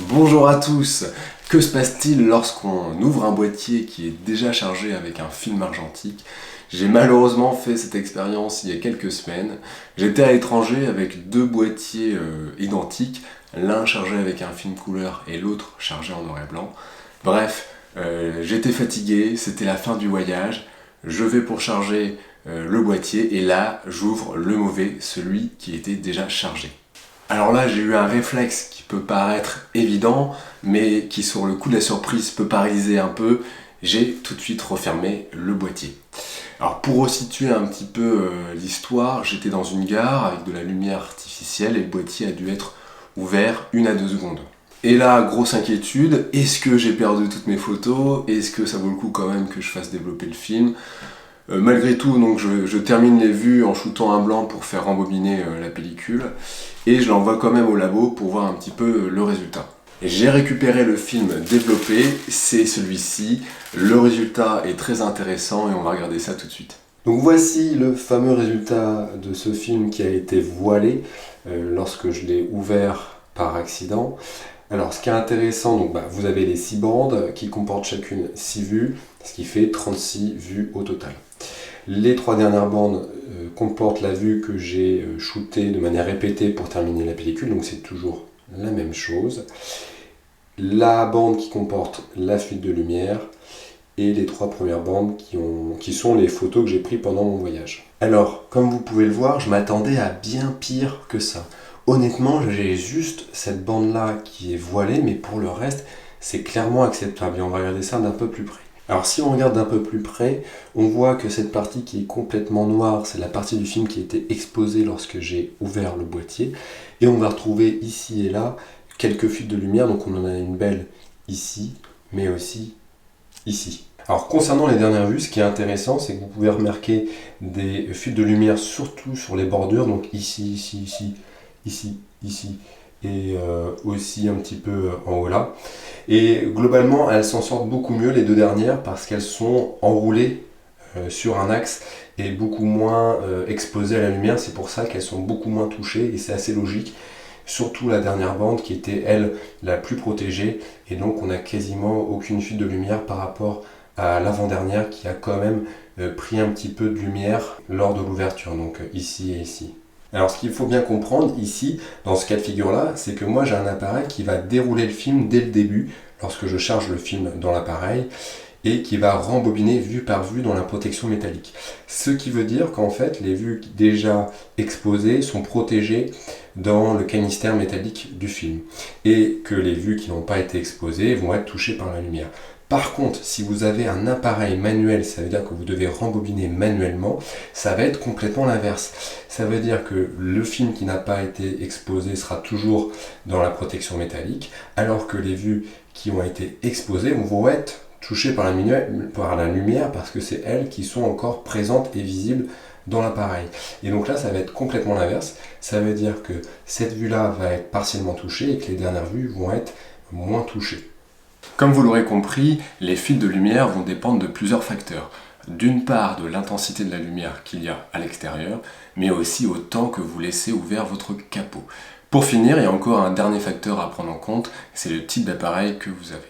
Bonjour à tous! Que se passe-t-il lorsqu'on ouvre un boîtier qui est déjà chargé avec un film argentique? J'ai malheureusement fait cette expérience il y a quelques semaines. J'étais à l'étranger avec deux boîtiers identiques, l'un chargé avec un film couleur et l'autre chargé en noir et blanc. Bref, j'étais fatigué, c'était la fin du voyage, je vais pour charger le boîtier et là j'ouvre le mauvais, celui qui était déjà chargé. Alors là, j'ai eu un réflexe qui peut paraître évident, mais qui sur le coup de la surprise peut paralyser un peu. J'ai tout de suite refermé le boîtier. Alors pour resituer un petit peu l'histoire, j'étais dans une gare avec de la lumière artificielle et le boîtier a dû être ouvert 1 à 2 secondes. Et là, grosse inquiétude, est-ce que j'ai perdu toutes mes photos? Est-ce que ça vaut le coup quand même que je fasse développer le film? Malgré tout, donc je termine les vues en shootant un blanc pour faire rembobiner la pellicule et je l'envoie quand même au labo pour voir un petit peu le résultat. J'ai récupéré le film développé, c'est celui-ci. Le résultat est très intéressant et on va regarder ça tout de suite. Donc voici le fameux résultat de ce film qui a été voilé lorsque je l'ai ouvert par accident. Alors ce qui est intéressant, donc, vous avez les 6 bandes qui comportent chacune 6 vues, ce qui fait 36 vues au total. Les 3 dernières bandes comportent la vue que j'ai shootée de manière répétée pour terminer la pellicule, donc c'est toujours la même chose. La bande qui comporte la fuite de lumière et les 3 premières bandes qui sont les photos que j'ai prises pendant mon voyage. Alors, comme vous pouvez le voir, je m'attendais à bien pire que ça. Honnêtement, j'ai juste cette bande-là qui est voilée, mais pour le reste, c'est clairement acceptable. Et on va regarder ça d'un peu plus près. Alors si on regarde d'un peu plus près, on voit que cette partie qui est complètement noire, c'est la partie du film qui a été exposée lorsque j'ai ouvert le boîtier. Et on va retrouver ici et là quelques fuites de lumière, donc on en a une belle ici, mais aussi ici. Alors concernant les dernières vues, ce qui est intéressant, c'est que vous pouvez remarquer des fuites de lumière surtout sur les bordures, donc ici, ici, ici, ici, ici, et aussi un petit peu en haut là. Et globalement, elles s'en sortent beaucoup mieux les deux dernières parce qu'elles sont enroulées sur un axe et beaucoup moins exposées à la lumière. C'est pour ça qu'elles sont beaucoup moins touchées et c'est assez logique. Surtout la dernière bande qui était elle la plus protégée et donc on n'a quasiment aucune fuite de lumière par rapport à l'avant-dernière qui a quand même pris un petit peu de lumière lors de l'ouverture, donc ici et ici. Alors ce qu'il faut bien comprendre ici, dans ce cas de figure là, c'est que moi j'ai un appareil qui va dérouler le film dès le début, lorsque je charge le film dans l'appareil, et qui va rembobiner vue par vue dans la protection métallique. Ce qui veut dire qu'en fait les vues déjà exposées sont protégées dans le canister métallique du film, et que les vues qui n'ont pas été exposées vont être touchées par la lumière. Par contre, si vous avez un appareil manuel, ça veut dire que vous devez rembobiner manuellement, ça va être complètement l'inverse. Ça veut dire que le film qui n'a pas été exposé sera toujours dans la protection métallique, alors que les vues qui ont été exposées vont être touchées par la lumière parce que c'est elles qui sont encore présentes et visibles dans l'appareil. Et donc là, ça va être complètement l'inverse. Ça veut dire que cette vue-là va être partiellement touchée et que les dernières vues vont être moins touchées. Comme vous l'aurez compris, les fuites de lumière vont dépendre de plusieurs facteurs. D'une part, de l'intensité de la lumière qu'il y a à l'extérieur, mais aussi au temps que vous laissez ouvert votre capot. Pour finir, il y a encore un dernier facteur à prendre en compte, c'est le type d'appareil que vous avez.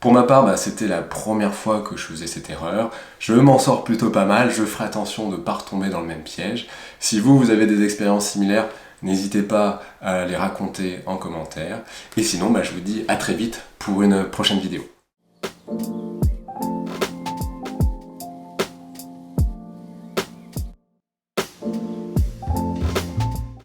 Pour ma part, c'était la première fois que je faisais cette erreur. Je m'en sors plutôt pas mal, je ferai attention de ne pas retomber dans le même piège. Si vous avez des expériences similaires, n'hésitez pas à les raconter en commentaire. Et sinon, je vous dis à très vite pour une prochaine vidéo.